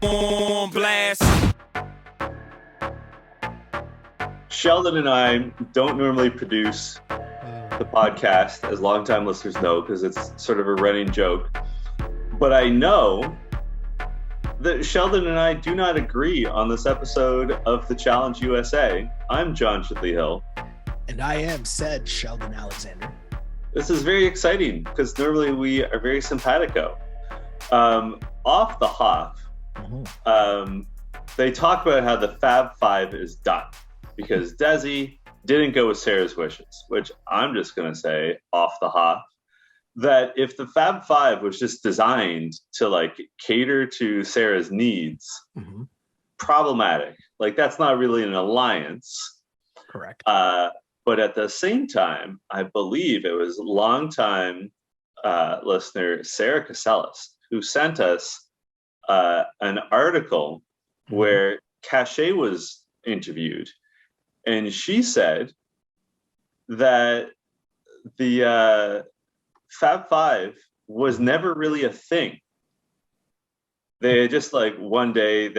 on blast. Sheldon and I don't normally produce the podcast, as longtime listeners know, because it's sort of a running joke. But I know that Sheldon and I do not agree on this episode of The Challenge USA. I'm John Shidley Hill. And I am said Sheldon Alexander. This is very exciting because normally we are very simpatico. Off the hop, they talk about how the Fab Five is done because Desi didn't go with Sarah's wishes, which I'm just going to say off the hop that if the Fab Five was just designed to like cater to Sarah's needs, problematic. Like that's not really an alliance. Correct. But at the same time, I believe it was longtime listener Sarah Casellas who sent us an article where Cachet was interviewed. And she said that the Fab Five was never really a thing. They just like one day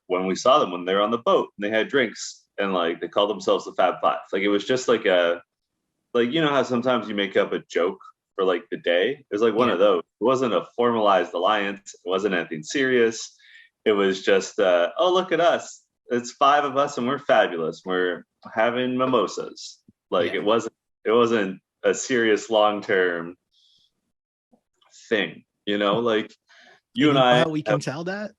when we saw them, when they were on the boat and they had drinks and like they called themselves the Fab Five. Like it was just like you know how sometimes you make up a joke for like the day? It was like one of those. It wasn't a formalized alliance. It wasn't anything serious. It was just, oh, look at us. It's five of us and we're fabulous. We're having mimosas. Like it wasn't a serious long-term thing, you know, like you and I. How we can tell that?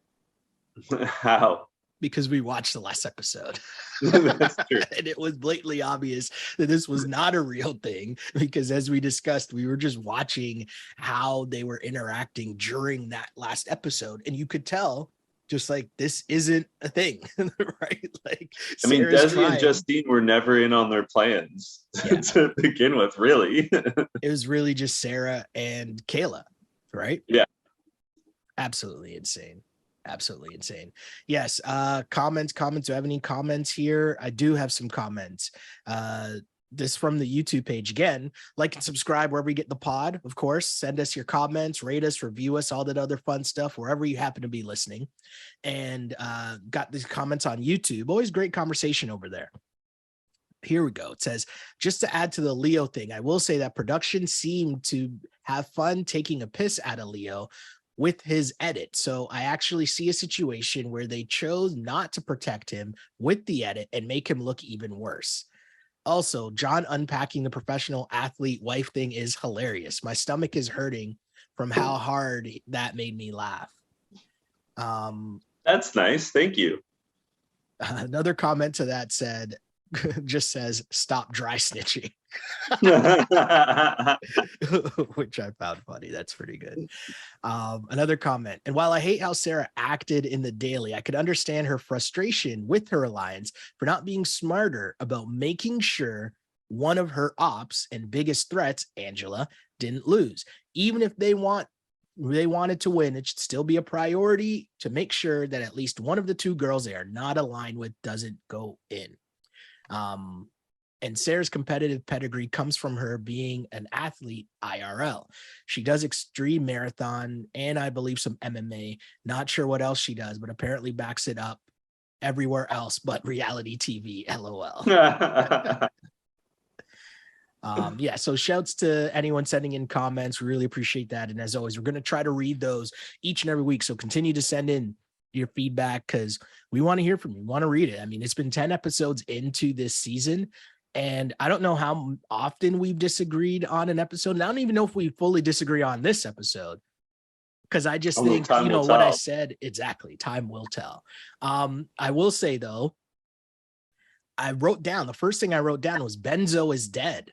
How? Because we watched the last episode. That's true. And it was blatantly obvious that this was not a real thing because as we discussed, we were just watching how they were interacting during that last episode. And you could tell just like, this isn't a thing, right? Like, I mean, Sarah's Desi and Justine were never in on their plans to begin with, really. It was really just Sarah and Kayla, right? Yeah. Absolutely insane. Absolutely insane. Yes. Comments. Do you have any comments here? I do have some comments. This from the YouTube page again. Like and subscribe wherever you get the pod, of course. Send us your comments, rate us, review us, all that other fun stuff, wherever you happen to be listening. And got these comments on YouTube. Always great conversation over there. Here we go. It says, just to add to the Leo thing, I will say that production seemed to have fun taking a piss at a Leo with his edit. So I actually see a situation where they chose not to protect him with the edit and make him look even worse. Also, John unpacking the professional athlete wife thing is hilarious. My stomach is hurting from how hard that made me laugh. That's nice. Thank you. Another comment to that just says, stop dry snitching. Which I found funny. That's pretty good. Another comment. And while I hate how Sarah acted in the daily, I could understand her frustration with her alliance for not being smarter about making sure one of her ops and biggest threats, Angela, didn't lose. Even if they wanted to win, it should still be a priority to make sure that at least one of the two girls they are not aligned with doesn't go in. And Sarah's competitive pedigree comes from her being an athlete IRL. She does extreme marathon and I believe some MMA. Not sure what else she does, but apparently backs it up everywhere else but reality TV. LOL. So shouts to anyone sending in comments. We really appreciate that. And as always, we're going to try to read those each and every week. So continue to send in your feedback because we want to hear from you. We want to read it. I mean, it's been 10 episodes into this season. And I don't know how often we've disagreed on an episode. And I don't even know if we fully disagree on this episode. Because I just think, what I said, exactly, time will tell. I will say, though, the first thing I wrote down was Benzo is dead.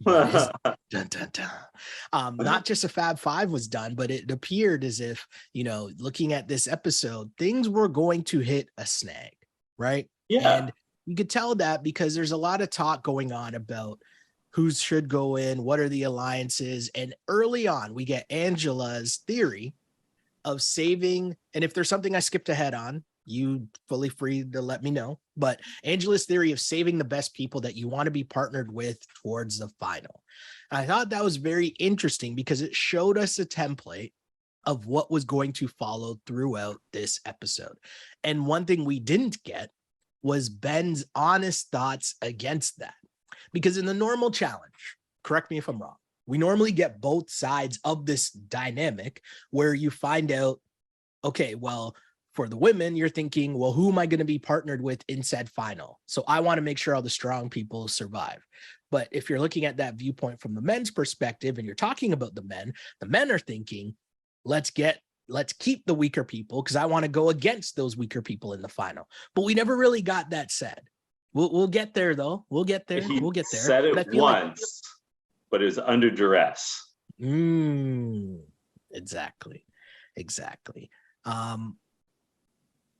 Dun, dun, dun. Not just a Fab Five was done, but it appeared as if, looking at this episode, things were going to hit a snag, right? Yeah. And you could tell that because there's a lot of talk going on about who should go in, what are the alliances. And early on, we get Angela's theory of saving. And if there's something I skipped ahead on, you fully free to let me know. But Angela's theory of saving the best people that you want to be partnered with towards the final. I thought that was very interesting because it showed us a template of what was going to follow throughout this episode. And one thing we didn't get was Ben's honest thoughts against that. Because in the normal challenge, correct me if I'm wrong, we normally get both sides of this dynamic where you find out, okay, well, for the women, you're thinking, well, who am I going to be partnered with in said final? So I want to make sure all the strong people survive. But if you're looking at that viewpoint from the men's perspective and you're talking about the men are thinking, let's keep the weaker people because I want to go against those weaker people in the final. But we never really got that said. We'll get there though. We'll get there. We'll get there. Said it once, but it was under duress. Exactly.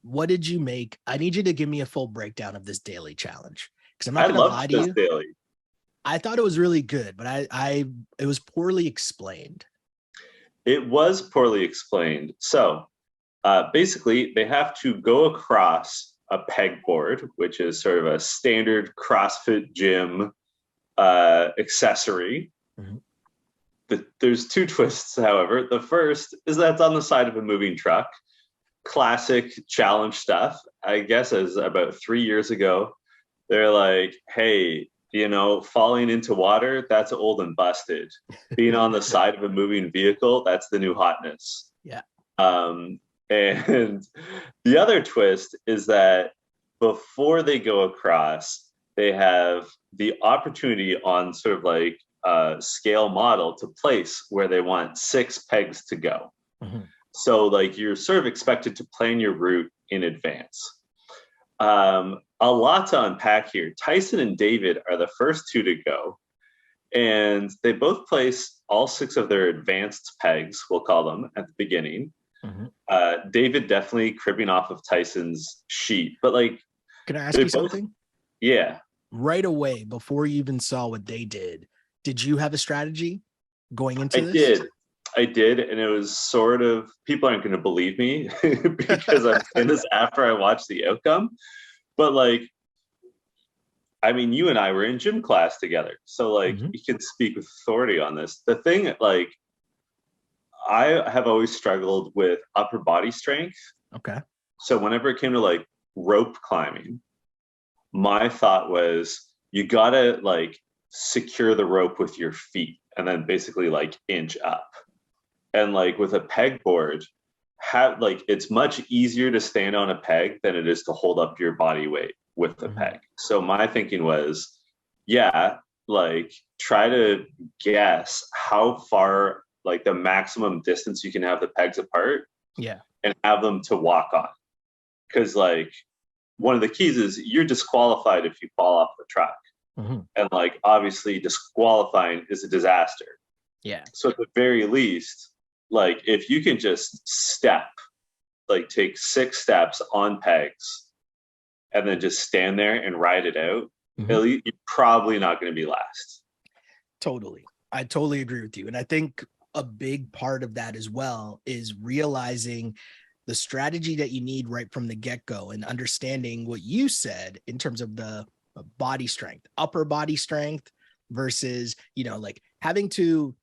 What did you make? I need you to give me a full breakdown of this daily challenge because I'm not going to lie to you. Daily. I thought it was really good, but it was poorly explained. It was poorly explained. So basically, they have to go across a pegboard, which is sort of a standard CrossFit gym accessory. Mm-hmm. There's two twists, however. The first is that's on the side of a moving truck. Classic challenge stuff. I guess as about 3 years ago, they're like, hey, falling into water, that's old and busted. Being on the side of a moving vehicle, that's the new hotness. Yeah. And the other twist is that before they go across, they have the opportunity on sort of like a scale model to place where they want 6 pegs to go. Mm-hmm. So like you're sort of expected to plan your route in advance. A lot to unpack here. Tyson and David are the first 2 to go. And they both place all 6 of their advanced pegs, we'll call them, at the beginning. Mm-hmm. David definitely cribbing off of Tyson's sheet. But like, can I ask you something? Yeah. Right away, before you even saw what they did you have a strategy going into this? I did, and it was sort of, people aren't going to believe me because I'm in this after I watched the outcome. But like, I mean, you and I were in gym class together, so like, mm-hmm. You can speak with authority on this. The thing, like, I have always struggled with upper body strength. Okay. So whenever it came to like rope climbing, my thought was you gotta like secure the rope with your feet and then basically like inch up. And like with a pegboard, it's much easier to stand on a peg than it is to hold up your body weight with a peg. So my thinking was, like try to guess how far, like the maximum distance you can have the pegs apart. Yeah. And have them to walk on. Because like one of the keys is you're disqualified if you fall off the truck. Mm-hmm. And like obviously disqualifying is a disaster. Yeah. So at the very least, like if you can just take 6 steps on pegs and then just stand there and ride it out, mm-hmm. At least you're probably not going to be last. Totally. I totally agree with you. And I think a big part of that as well is realizing the strategy that you need right from the get-go and understanding what you said in terms of the body strength, upper body strength versus, like having to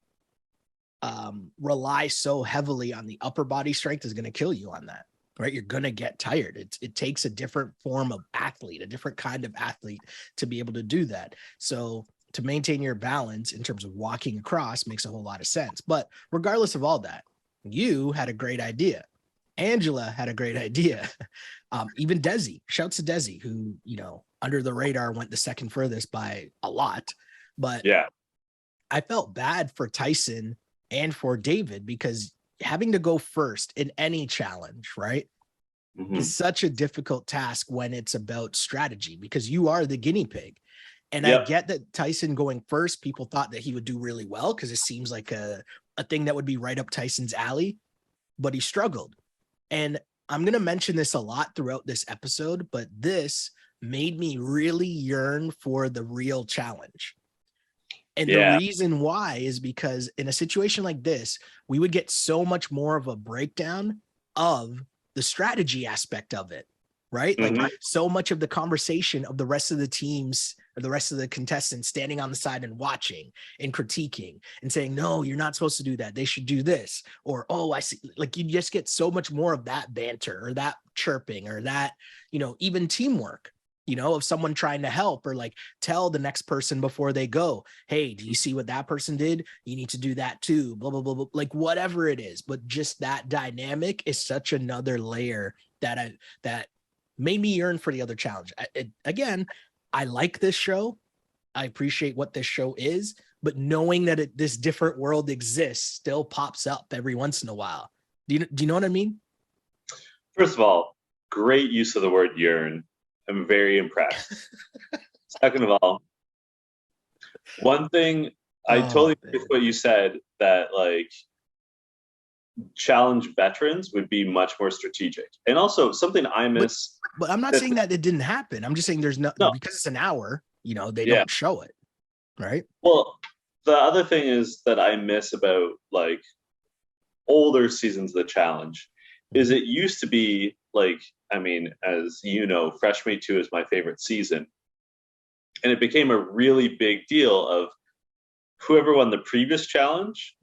rely so heavily on the upper body strength is going to kill you on that, right? You're going to get tired. It takes a different form of athlete, a different kind of athlete to be able to do that. So to maintain your balance in terms of walking across makes a whole lot of sense. But regardless of all that, you had a great idea. Angela had a great idea. Even Desi, shouts to Desi, who, under the radar went the second furthest by a lot. But yeah, I felt bad for Tyson and for David because having to go first in any challenge, right, mm-hmm. is such a difficult task when it's about strategy because you are the guinea pig. And yep. I get that Tyson going first, people thought that he would do really well because it seems like a thing that would be right up Tyson's alley, but he struggled. And I'm going to mention this a lot throughout this episode, but this made me really yearn for the real challenge. And the reason why is because in a situation like this, we would get so much more of a breakdown of the strategy aspect of it. right? Mhm. Like so much of the conversation of the rest of the teams or the rest of the contestants standing on the side and watching and critiquing and saying, no, you're not supposed to do that. They should do this. Or, oh, I see. Like you just get so much more of that banter or that chirping or that, you know, even teamwork, you know, of someone trying to help or like tell the next person before they go, hey, do you see what that person did? You need to do that too, blah, blah, blah, blah. Like whatever it is. But just that dynamic is such another layer that made me yearn for the other challenge. Again, I like this show. I appreciate what this show is, but knowing that this different world exists still pops up every once in a while. Do you know what I mean? First of all, great use of the word yearn. I'm very impressed. Second of all, one thing I totally agree with what you said, that like challenge veterans would be much more strategic. And also something I miss. But I'm not saying that it didn't happen. I'm just saying there's no, because it's an hour, you know, they don't show it. Right. Well, the other thing is that I miss about like older seasons of the challenge is it used to be like, I mean, as you know, Fresh Meat 2 is my favorite season. And it became a really big deal of whoever won the previous challenge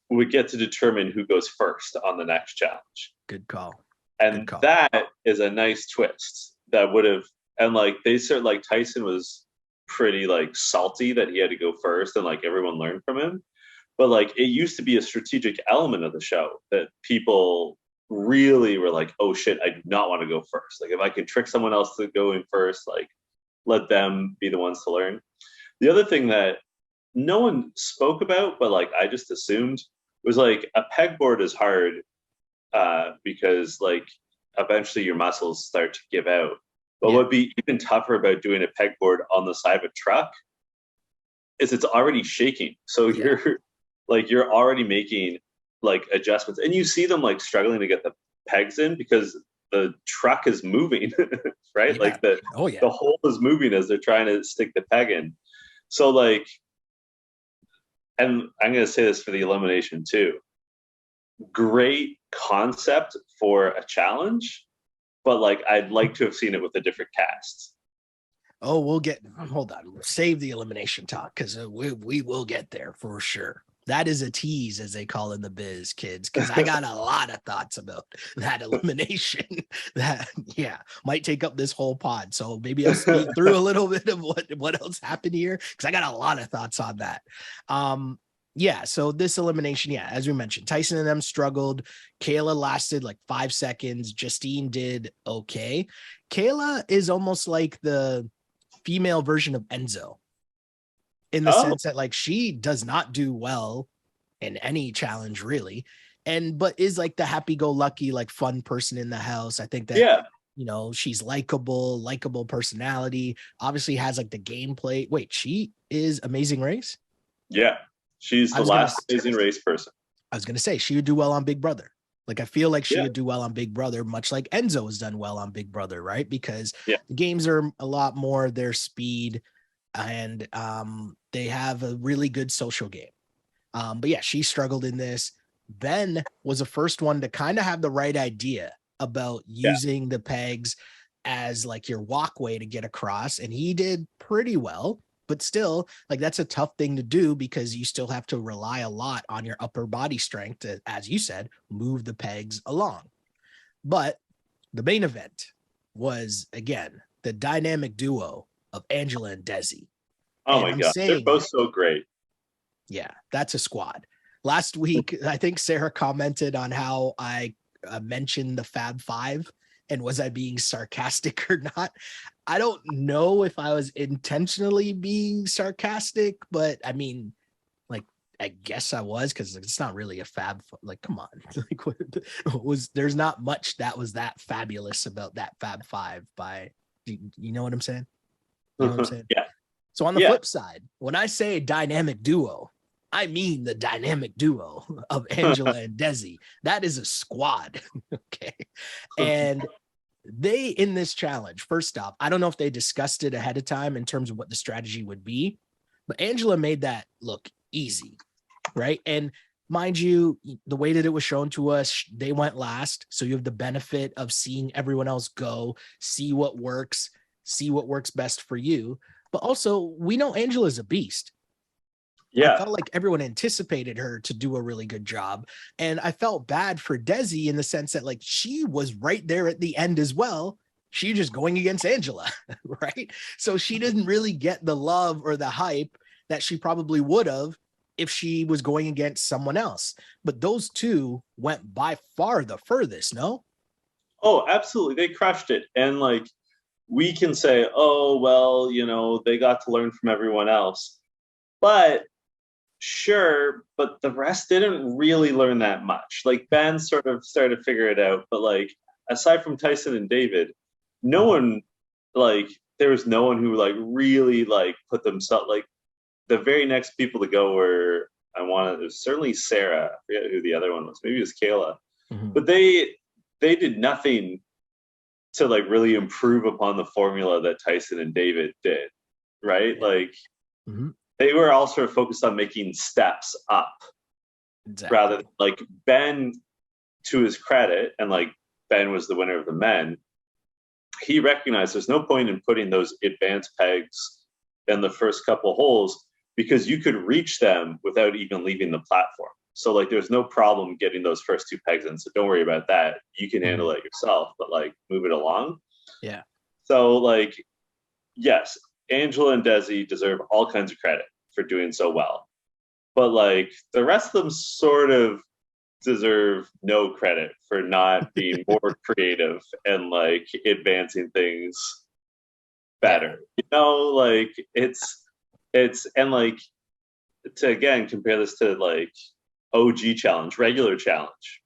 would get to determine who goes first on the next challenge. Good call. And that is a nice twist that would have, and like they said, like Tyson was pretty like salty that he had to go first and like everyone learned from him. But like it used to be a strategic element of the show that people really were like, oh shit, I do not want to go first. Like if I can trick someone else to go in first, like let them be the ones to learn. The other thing that no one spoke about, but like I just assumed, was like a pegboard is hard because like eventually your muscles start to give out. But what would be even tougher about doing a pegboard on the side of a truck is it's already shaking. So you're already making like adjustments, and you see them like struggling to get the pegs in because the truck is moving, right? Like the hole is moving as they're trying to stick the peg in. So like, and I'm going to say this for the elimination too. Great concept for a challenge, but like I'd like to have seen it with a different cast. Oh, hold on. Save the elimination talk because we will get there for sure. That is a tease, as they call in the biz, kids, because I got a lot of thoughts about that elimination that, might take up this whole pod. So maybe I'll speed through a little bit of what else happened here because I got a lot of thoughts on that. So this elimination, as we mentioned, Tyson and them struggled. Kayla lasted like 5 seconds. Justine did okay. Kayla is almost like the female version of Enzo in the sense that like she does not do well in any challenge really, but is like the happy-go-lucky, like fun person in the house. I think that you know, she's likable personality, obviously has like the gameplay. Wait, she is Amazing Race? Yeah. She's the last Amazing Race person. I was going to say she would do well on Big Brother. Like, I feel like she would do well on Big Brother, much like Enzo has done well on Big Brother, right? Because the games are a lot more their speed and they have a really good social game. But yeah, she struggled in this. Ben was the first one to kind of have the right idea about using the pegs as like your walkway to get across. And he did pretty well. But still, like that's a tough thing to do because you still have to rely a lot on your upper body strength to, as you said, move the pegs along. But the main event was, again, the dynamic duo of Angela and Desi. Oh my God, they're both so great. Yeah, that's a squad. Last week, I think Sarah commented on how I mentioned the Fab Five and was I being sarcastic or not? I don't know if I was intentionally being sarcastic, but I mean, like, I guess I was because it's not really a fab. Like, come on, like, there's not much that was that fabulous about that Fab Five. You know what I'm saying? You know what I'm saying? Yeah. So on the flip side, when I say dynamic duo, I mean the dynamic duo of Angela and Desi. That is a squad. Okay. And they, in this challenge, first off, I don't know if they discussed it ahead of time in terms of what the strategy would be, but Angela made that look easy, right? And mind you, the way that it was shown to us, they went last. So you have the benefit of seeing everyone else go, see what works, see what works best for you. But also, we know Angela's a beast. I Yeah. felt like everyone anticipated her to do a really good job. And I felt bad for Desi in the sense that like she was right there at the end as well. She just going against Angela, right? So she didn't really get the love or the hype that she probably would have if she was going against someone else. But those two went by far the furthest, no? Oh, absolutely. They crushed it. And like we can say, oh, well, they got to learn from everyone else. But sure, but the rest didn't really learn that much. Like Ben sort of started to figure it out, but like aside from Tyson and David, no one like there was no one who like really like put themselves like the very next people to go were it was certainly Sarah. I forget who the other one was. Maybe it was Kayla. Mm-hmm. But they did nothing to like really improve upon the formula that Tyson and David did. Right? Yeah. Like Mm-hmm. they were all sort of focused on making steps up rather Exactly. than like Ben, to his credit, and like Ben was the winner of the men, he recognized there's no point in putting those advanced pegs in the first couple holes because you could reach them without even leaving the platform. So like there's no problem getting those first two pegs in. So don't worry about that. You can Mm-hmm. handle it yourself, but like move it along. Yeah. So like yes, Angela and Desi deserve all kinds of credit for doing so well. But like the rest of them sort of deserve no credit for not being more creative and like advancing things Yeah. better. Like it's and like to again compare this to like OG challenge, regular challenge,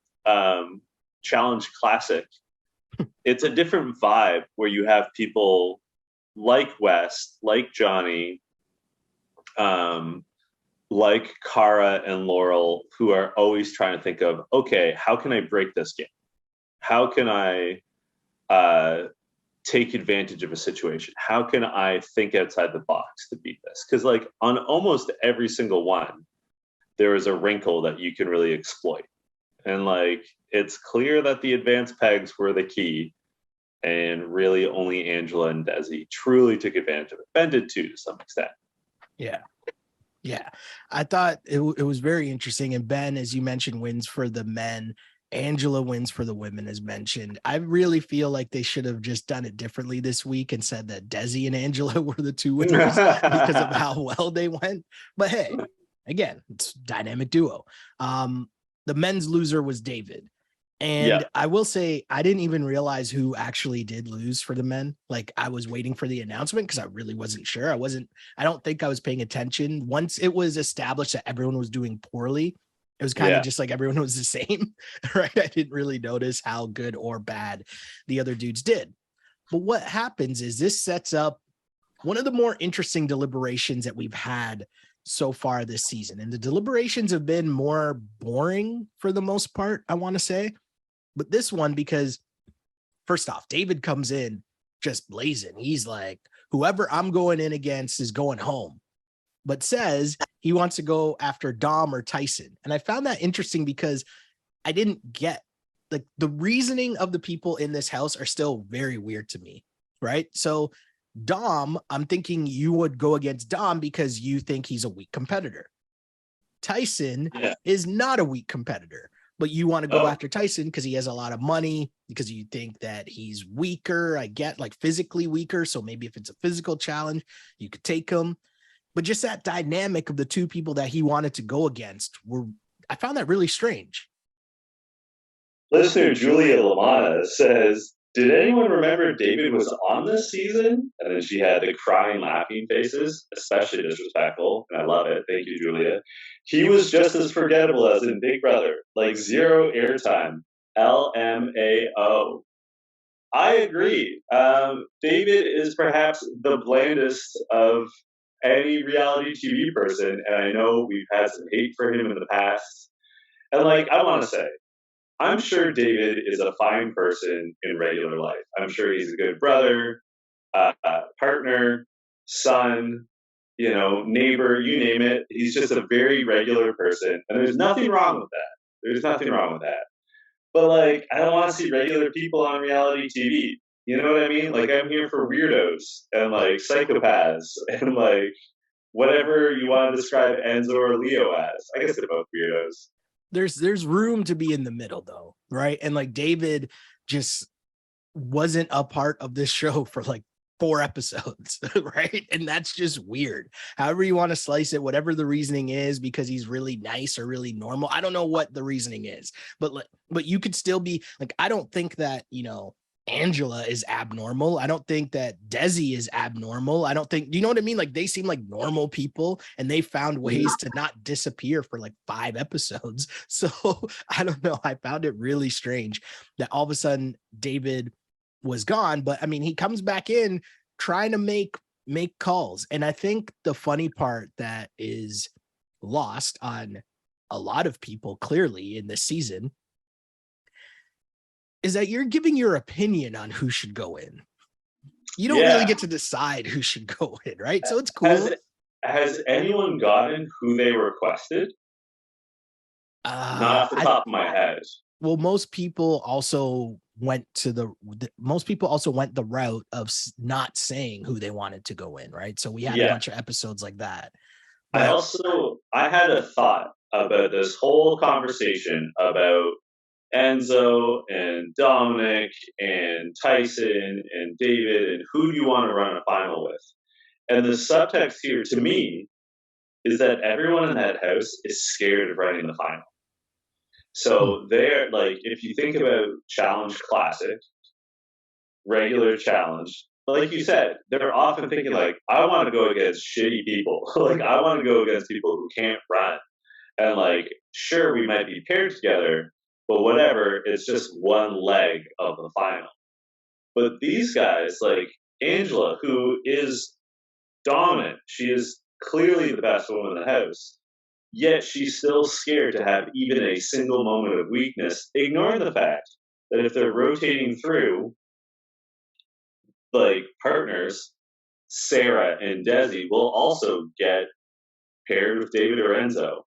challenge classic. It's a different vibe where you have people like West, like Johnny, um, like Kara and Laurel, who are always trying to think of, okay, how can I break this game? How can I take advantage of a situation? How can I think outside the box to beat this? Because like on almost every single one, there is a wrinkle that you can really exploit. And like it's clear that the advanced pegs were the key. And really only Angela and Desi truly took advantage of it. Ben did too to some extent. Yeah. Yeah, I thought it was very interesting. And Ben, as you mentioned, wins for the men. Angela wins for the women, as mentioned. I really feel like they should have just done it differently this week and said that Desi and Angela were the two winners because of how well they went. But hey, again, it's dynamic duo. The men's loser was David. Yeah. And I will say, I didn't even realize who actually did lose for the men. Like, I was waiting for the announcement because I really wasn't sure. I don't think I was paying attention. Once it was established that everyone was doing poorly, it was kind of Yeah. just like everyone was the same, right? I didn't really notice how good or bad the other dudes did. But what happens is this sets up one of the more interesting deliberations that we've had so far this season. And the deliberations have been more boring for the most part, I want to say. But this one, because first off, David comes in just blazing. He's like, whoever I'm going in against is going home, but says he wants to go after Dom or Tyson. And I found that interesting because I didn't get like the reasoning of the people in this house are still very weird to me. Right. So Dom, I'm thinking you would go against Dom because you think he's a weak competitor. Tyson Yeah. is not a weak competitor, but you want to go Oh. after Tyson because he has a lot of money, because you think that he's weaker. I get like physically weaker. So maybe if it's a physical challenge, you could take him. But just that dynamic of the two people that he wanted to go against I found that really strange. Listener Julia Lamana says, did anyone remember David was on this season? And then she had the crying, laughing faces, especially disrespectful. And I love it. Thank you, Julia. He was just as forgettable as in Big Brother, like zero airtime. LMAO. I agree. David is perhaps the blandest of any reality TV person. And I know we've had some hate for him in the past. And like, I want to say, I'm sure David is a fine person in regular life. I'm sure he's a good brother, partner, son, neighbor, you name it. He's just a very regular person, and there's nothing wrong with that. There's nothing wrong with that. But like, I don't want to see regular people on reality TV. You know what I mean? Like, I'm here for weirdos and like psychopaths and like whatever you want to describe Enzo or Leo as. I guess they're both weirdos. There's room to be in the middle though, right? And like David just wasn't a part of this show for like 4 episodes, right? And that's just weird. However you want to slice it, whatever the reasoning is, because he's really nice or really normal. I don't know what the reasoning is, but you could still be like, I don't think that, Angela is abnormal. I don't think that Desi is abnormal. I don't think, you know what I mean? Like they seem like normal people and they found ways to not disappear for like 5 episodes. So I don't know. I found it really strange that all of a sudden David was gone, but I mean, he comes back in trying to make calls. And I think the funny part that is lost on a lot of people clearly in this season is that you're giving your opinion on who should go in. You don't really get to decide who should go in, right? So it's cool. Has anyone gotten who they requested? Not off the top of my head. Well, most people also went the route of not saying who they wanted to go in, right? So we had a bunch of episodes like that. But I had a thought about this whole conversation about Enzo and Dominic and Tyson and David and who do you want to run a final with? And the subtext here to me is that everyone in that house is scared of running the final. So they're like, if you think about Challenge Classic, regular challenge, like you said, they're often thinking like, I want to go against shitty people. Like I want to go against people who can't run. And like, sure, we might be paired together, but whatever, it's just one leg of the final. But these guys, like Angela, who is dominant, she is clearly the best woman in the house, yet she's still scared to have even a single moment of weakness, ignoring the fact that if they're rotating through, like partners, Sarah and Desi will also get paired with David or Enzo.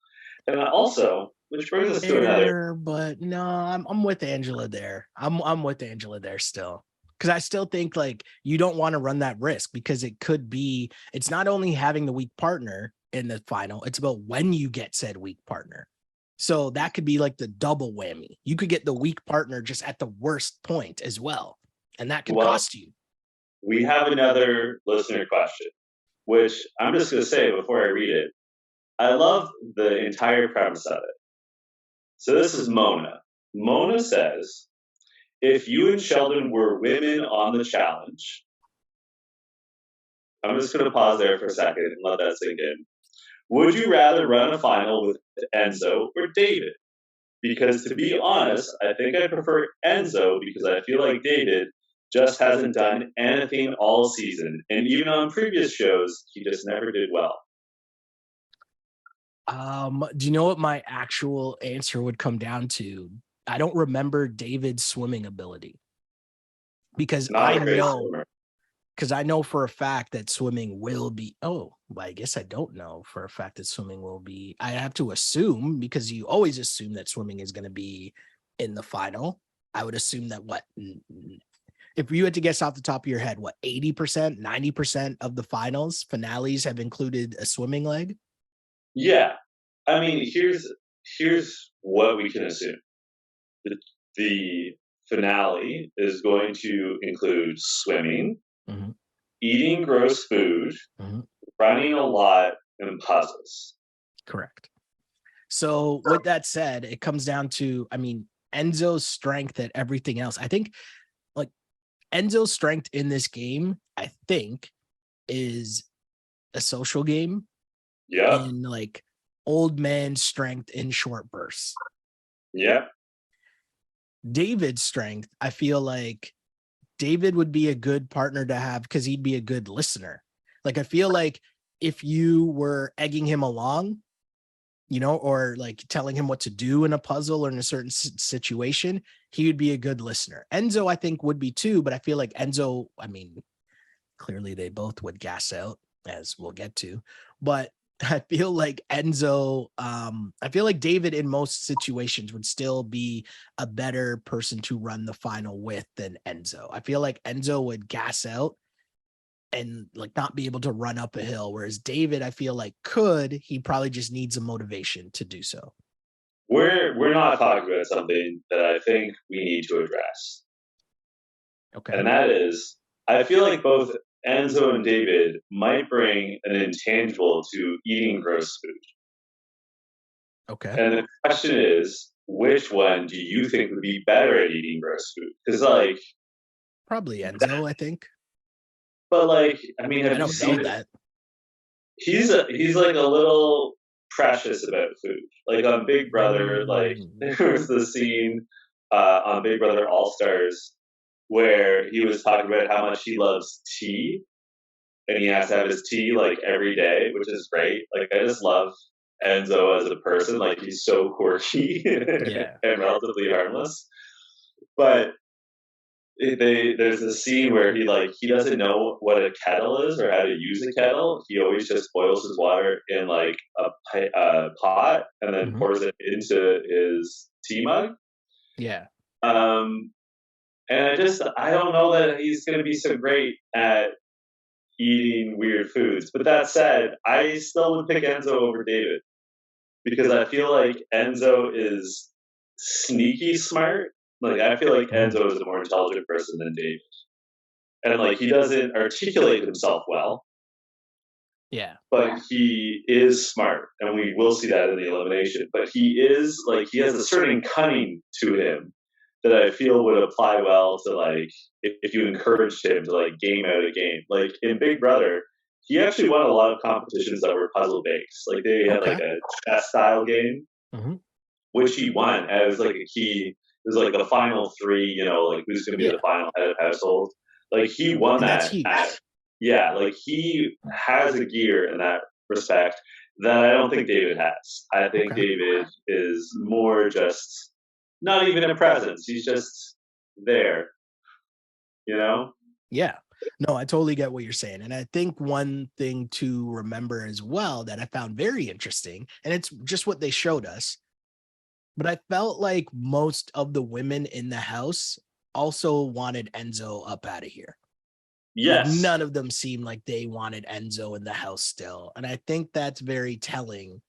And also, which brings us to another. But no, I'm with Angela there. I'm with Angela there still. Because I still think like you don't want to run that risk because it's not only having the weak partner in the final, it's about when you get said weak partner. So that could be like the double whammy. You could get the weak partner just at the worst point as well. And that could cost you. We have another listener question, which I'm just going to say before I read it. I love the entire premise of it. So this is Mona. Mona says, if you and Sheldon were women on the challenge, I'm just going to pause there for a second and let that sink in. Would you rather run a final with Enzo or David? Because to be honest, I think I prefer Enzo because I feel like David just hasn't done anything all season. And even on previous shows, he just never did well. Do you know what my actual answer would come down to? I don't remember David's swimming ability because I know for a fact that swimming will be. Oh, well, I guess I don't know for a fact that swimming will be. I have to assume because you always assume that swimming is going to be in the final. I would assume that if you had to guess off the top of your head, 80%, 90% of the finales have included a swimming leg? Yeah. I mean, here's what we can assume. The finale is going to include swimming, eating gross food, running a lot, and puzzles. Correct. So with that said, it comes down to, Enzo's strength at everything else. I think like Enzo's strength in this game, I think, is a social game. Yeah. And like old man strength in short bursts. Yeah. David's strength, I feel like David would be a good partner to have because he'd be a good listener. Like, I feel like if you were egging him along, or like telling him what to do in a puzzle or in a certain situation, he would be a good listener. Enzo, I think, would be too, but I feel like Enzo, clearly they both would gas out. as we'll get to. But I feel like Enzo, I feel like David in most situations would still be a better person to run the final with than Enzo. I feel like Enzo would gas out and like not be able to run up a hill, whereas David, I feel like he probably just needs a motivation to do so. We're not talking about something that I think we need to address. Okay. And that is, I feel like both Enzo and David might bring an intangible to eating gross food. Okay. And the question is, which one do you think would be better at eating gross food? Because, like, Probably Enzo, I think. but like, I mean, I have you don't know seen it? that. He's like a little precious about food. Like on Big Brother, like there was the scene on Big Brother All Stars where he was talking about how much he loves tea, and he has to have his tea like every day, which is great. Like I just love Enzo as a person. Like he's so quirky Yeah. and relatively harmless. But there's a scene where he doesn't know what a kettle is or how to use a kettle. He always just boils his water in like a pot and then pours it into his tea mug. Yeah. And I don't know that he's going to be so great at eating weird foods. But that said, I still would pick Enzo over David because I feel like Enzo is sneaky smart. Like I feel like Enzo is a more intelligent person than David, and like he doesn't articulate himself well. Yeah. But he is smart, and we will see that in the elimination. But he has a certain cunning to him that I feel would apply well to like if you encouraged him to like game out a game. Like in Big Brother, he actually won a lot of competitions that were puzzle based. Like they had like a chess style game, which he won. And it was like a key. It was like the final three. You know, like who's going to be the final head of household. Like he won And that. that's huge. Yeah, like he has a gear in that respect that I don't think David has. I think David is more just not even a presence. He's just there, you know? Yeah. No, I totally get what you're saying. And I think one thing to remember as well that I found very interesting, and it's just what they showed us, but I felt like most of the women in the house also wanted Enzo up out of here. Yes. Like none of them seemed like they wanted Enzo in the house still. And I think that's very telling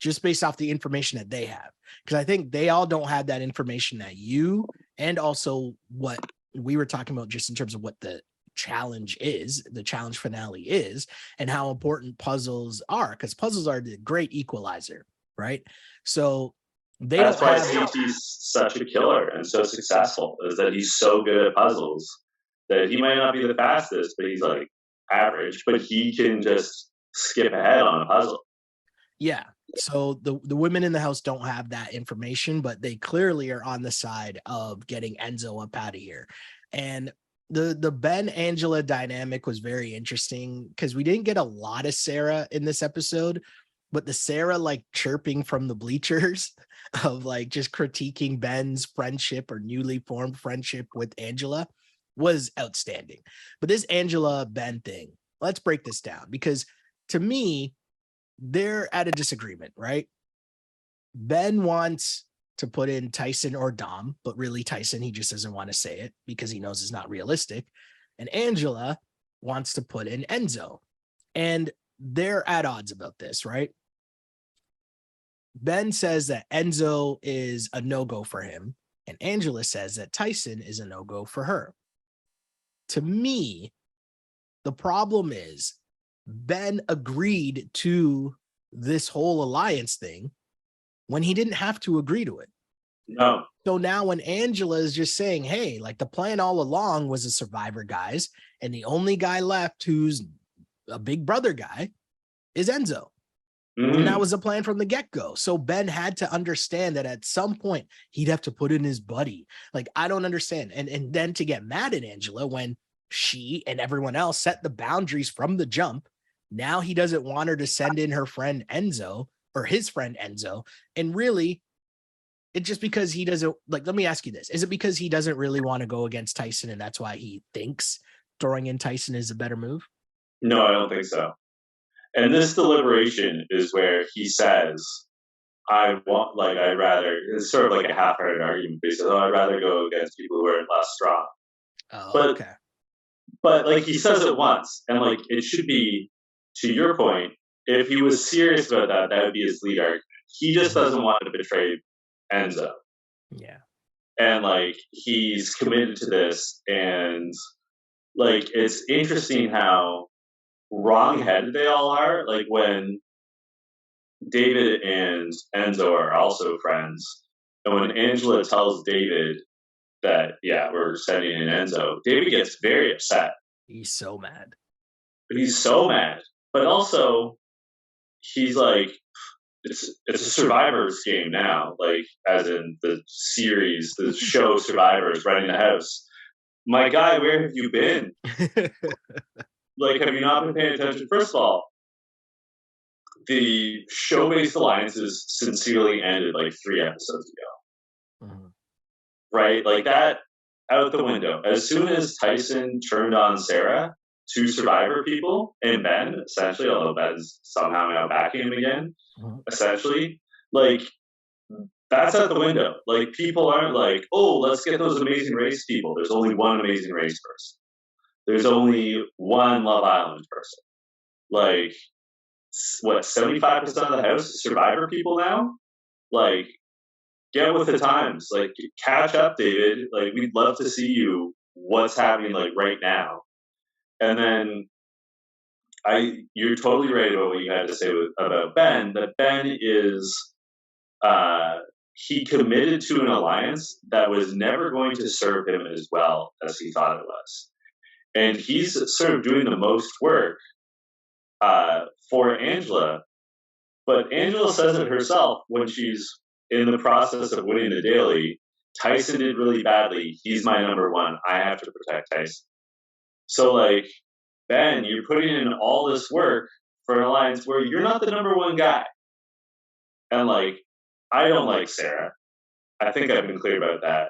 just based off the information that they have. Because I think they all don't have that information that you and also what we were talking about just in terms of what the challenge is, the challenge finale is, and how important puzzles are, because puzzles are the great equalizer, right? So that's why CT's such a killer and so successful, is that he's so good at puzzles that he might not be the fastest, but he's like average, but he can just skip ahead on a puzzle. Yeah. So the women in the house don't have that information, but they clearly are on the side of getting Enzo up out of here. And the Ben Angela dynamic was very interesting because we didn't get a lot of Sarah in this episode, but the Sarah like chirping from the bleachers of like just critiquing Ben's friendship or newly formed friendship with Angela was outstanding. But this Angela Ben thing, let's break this down because to me, they're at a disagreement, right? Ben wants to put in Tyson or Dom, but really Tyson, he just doesn't want to say it because he knows it's not realistic. And Angela wants to put in Enzo. And they're at odds about this, right? Ben says that Enzo is a no-go for him, and Angela says that Tyson is a no-go for her. To me, the problem is Ben agreed to this whole alliance thing when he didn't have to agree to it. No. So now when Angela is just saying, hey, like the plan all along was a survivor, guys, and the only guy left who's a big brother guy is Enzo. And that was the plan from the get-go. So Ben had to understand that at some point he'd have to put in his buddy. Like, I don't understand. And then to get mad at Angela when she and everyone else set the boundaries from the jump, now he doesn't want her to send in her friend Enzo or his friend Enzo. And really, it's just because he doesn't, like, let me ask you this. Is it because he doesn't really want to go against Tyson and that's why he thinks throwing in Tyson is a better move? No, I don't think so. And this deliberation is where he says, I'd rather, it's sort of like a half-hearted argument, but he says, oh, I'd rather go against people who are less strong. Oh, But, okay. but like he says it once, and like it should be, to your point, if he was serious about that, that would be his lead argument. He just doesn't want to betray Enzo. Yeah. And like he's committed to this, and like it's interesting how wrong-headed they all are. Like when David and Enzo are also friends, and when Angela tells David that, yeah, we're sending in Enzo, David gets very upset. He's so mad. He's so mad, but also he's like, it's a survivor's game now, like as in the series, the show Survivors running the house. My guy, where have you been? Like, have you not been paying attention? First of all, the show-based alliances sincerely ended like 3 episodes ago. Mm-hmm. Right? Like that out the window. As soon as Tyson turned on Sarah, 2 Survivor people, and Ben, essentially, although Ben's somehow now backing him again, essentially, like that's out the window. Like people aren't like, oh, let's get those Amazing Race people. There's only one Amazing Race person. There's only one Love Island person. Like, what, 75% of the house is Survivor people now? Like, get with the times. Like, catch up, David. Like, we'd love to see you. What's happening like right now? And then you're totally right about what you had to say about Ben. That Ben is, he committed to an alliance that was never going to serve him as well as he thought it was. And he's sort of doing the most work for Angela. But Angela says it herself when she's in the process of winning the daily. Tyson did really badly. He's my number one. I have to protect Tyson. So, like, Ben, you're putting in all this work for an alliance where you're not the number one guy. And, like, I don't like Sarah. I think I've been clear about that.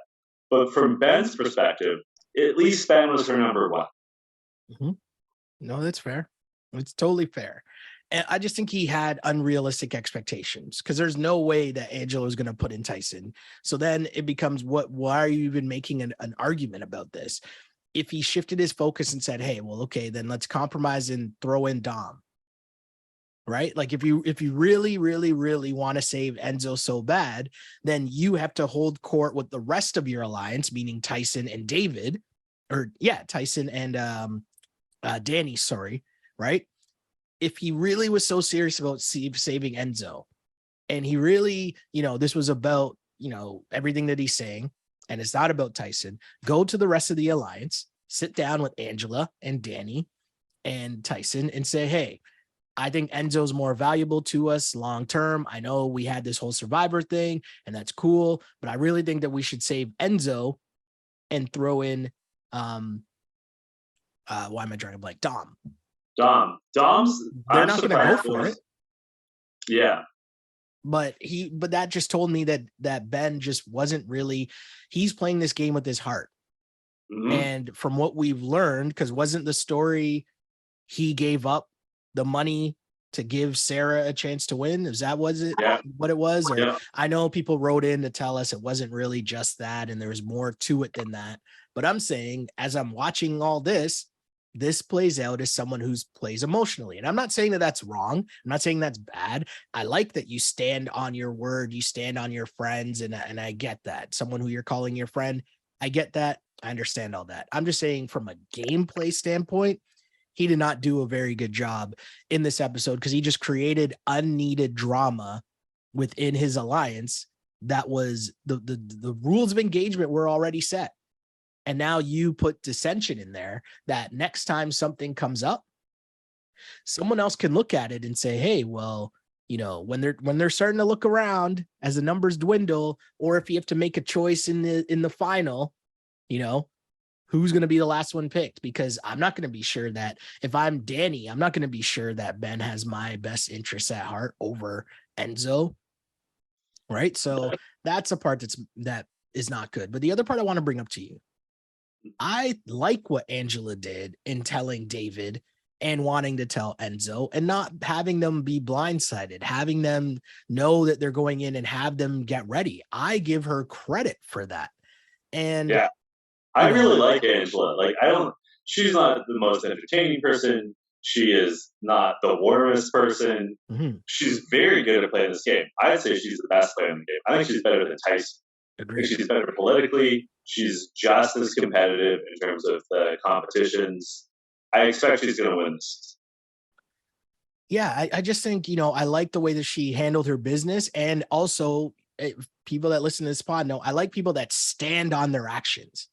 But from Ben's perspective, at least Ben was her number one. Mm-hmm. No, that's fair. It's totally fair. And I just think he had unrealistic expectations because there's no way that Angela was going to put in Tyson. So then it becomes, why are you even making an argument about this? If he shifted his focus and said, hey, well, okay, then let's compromise and throw in Dom. Right? Like if you really, really, really want to save Enzo so bad, then you have to hold court with the rest of your alliance, meaning Tyson and David, Tyson and Danny, sorry, right? If he really was so serious about saving Enzo, and he really, this was about, everything that he's saying, and it's not about Tyson, go to the rest of the alliance, sit down with Angela and Danny and Tyson and say, hey, I think Enzo's more valuable to us long term. I know we had this whole Survivor thing, and that's cool, but I really think that we should save Enzo and throw in why am I drawing a blank? Dom's they're not going to go for it. Yeah. But that just told me that Ben just wasn't really, he's playing this game with his heart. Mm-hmm. And from what we've learned, because wasn't the story he gave up the money to give Sarah a chance to win? What it was? Or yeah. I know people wrote in to tell us it wasn't really just that, and there was more to it than that. But I'm saying, as I'm watching all this plays out as someone who plays emotionally. And I'm not saying that that's wrong. I'm not saying that's bad. I like that you stand on your word, you stand on your friends, and I get that. Someone who you're calling your friend, I get that. I understand all that. I'm just saying from a gameplay standpoint, he did not do a very good job in this episode because he just created unneeded drama within his alliance. That was the rules of engagement were already set. And now you put dissension in there that next time something comes up, someone else can look at it and say, hey, well, when they're starting to look around as the numbers dwindle, or if you have to make a choice in the final, who's going to be the last one picked? Because I'm not going to be sure that if I'm Danny, I'm not going to be sure that Ben has my best interests at heart over Enzo. Right. So that's a part that is not good. But the other part I want to bring up to you, I like what Angela did in telling David and wanting to tell Enzo and not having them be blindsided, having them know that they're going in and have them get ready. I give her credit for that. And yeah, I really like Angela. Like, she's not the most entertaining person. She is not the warmest person. mm-hmm. She's very good at playing this game. I'd say she's the best player in the game. I think she's better than Tyson. Agreed. I think she's better politically. She's just as competitive in terms of the competitions. I expect she's going to win this. Yeah, I just think, I like the way that she handled her business. And also, people that listen to this pod know I like people that stand on their actions.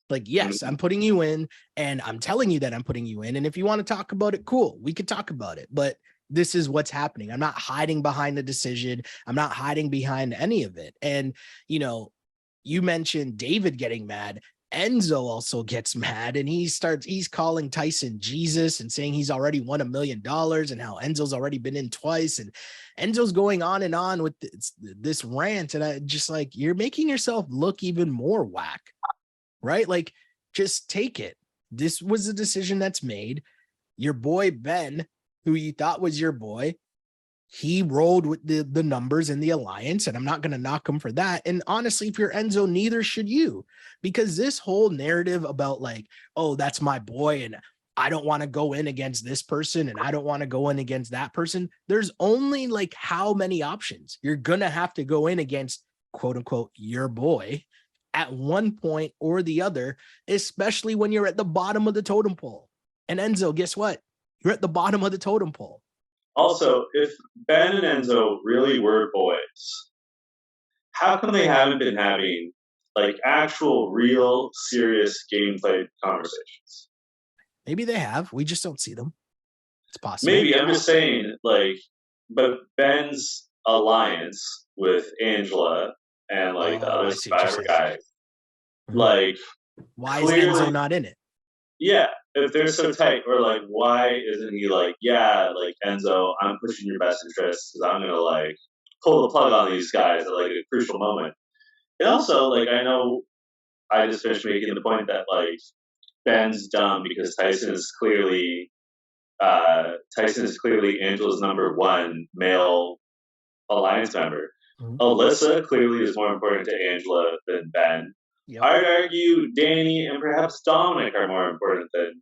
Like, yes, I'm putting you in and I'm telling you that I'm putting you in. And if you want to talk about it, cool, we could talk about it. But this is what's happening. I'm not hiding behind the decision. I'm not hiding behind any of it. And, you mentioned David getting mad. Enzo also gets mad and he's calling Tyson Jesus and saying he's already won $1 million and how Enzo's already been in twice. And Enzo's going on and on with this rant. And I just like, you're making yourself look even more whack, right? Like, just take it. This was a decision that's made. Your boy, Ben, who you thought was your boy, he rolled with the numbers in the alliance, and I'm not going to knock him for that. And honestly, if you're Enzo, neither should you, because this whole narrative about like, oh, that's my boy, and I don't want to go in against this person, and I don't want to go in against that person. There's only like how many options? You're going to have to go in against, quote unquote, your boy at one point or the other, especially when you're at the bottom of the totem pole. And Enzo, guess what? You're at the bottom of the totem pole. Also, if Ben and Enzo really were boys, how come they haven't been having like actual, real, serious gameplay conversations? Maybe they have. We just don't see them. It's possible. Maybe. I'm just saying, like, but Ben's alliance with Angela and like the other Survivor guys, like, why is Enzo not in it? Yeah, if they're so tight, or like, why isn't he like, yeah, like Enzo, I'm pushing your best interests because I'm gonna like pull the plug on these guys at like a crucial moment. And also, like, I know I just finished making the point that like Ben's dumb because Tyson is clearly Angela's number one male alliance member. Mm-hmm. Alyssa clearly is more important to Angela than Ben. Yep. I'd argue Danny and perhaps Dominic are more important than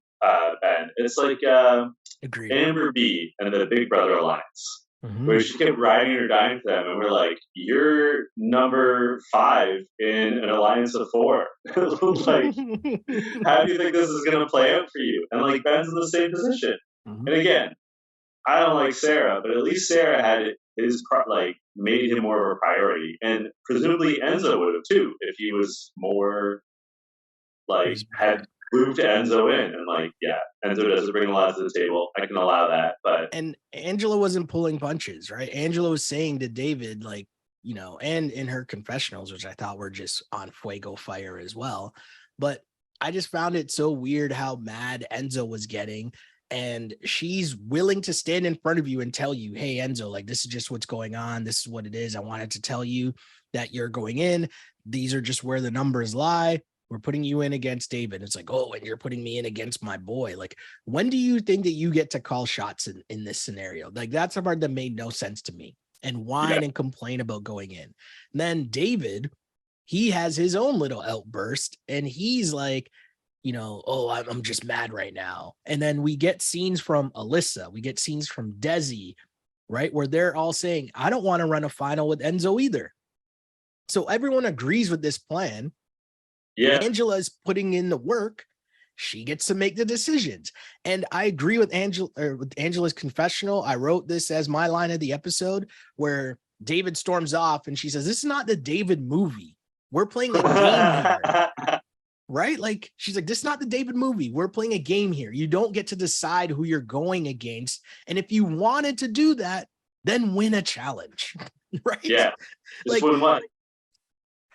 Ben. It's like Amber B and the Big Brother Alliance, where she kept riding or dying for them, and we're like, you're number 5 in an alliance of 4. Like, how do you think this is going to play out for you? And like, Ben's in the same position. Mm-hmm. And again, I don't like Sarah, but at least Sarah had his like made him more of a priority, and presumably Enzo would have too if he was more like had moved Enzo in. And like, yeah, Enzo doesn't bring a lot to the table. I can allow that, but and Angela wasn't pulling punches, right? Angela was saying to David, like, and in her confessionals, which I thought were just on fuego fire as well. But I just found it so weird how mad Enzo was getting. And she's willing to stand in front of you and tell you, hey, Enzo, like, this is just what's going on. This is what it is. I wanted to tell you that you're going in. These are just where the numbers lie. We're putting you in against David. It's like, oh, and you're putting me in against my boy. Like, when do you think that you get to call shots in this scenario? Like, that's a part that made no sense to me. And whine and complain about going in. And then David, he has his own little outburst, and he's like, oh, I'm just mad right now. And then we get scenes from Alyssa. We get scenes from Desi, right? Where they're all saying, I don't want to run a final with Enzo either. So everyone agrees with this plan. Yeah. Angela is putting in the work. She gets to make the decisions. And I agree with Angela's confessional. I wrote this as my line of the episode where David storms off and she says, this is not the David movie. We're playing a game here. Right? Like, she's like, this is not the David movie. We're playing a game here. You don't get to decide who you're going against. And if you wanted to do that, then win a challenge. Right? Yeah. Like, win one.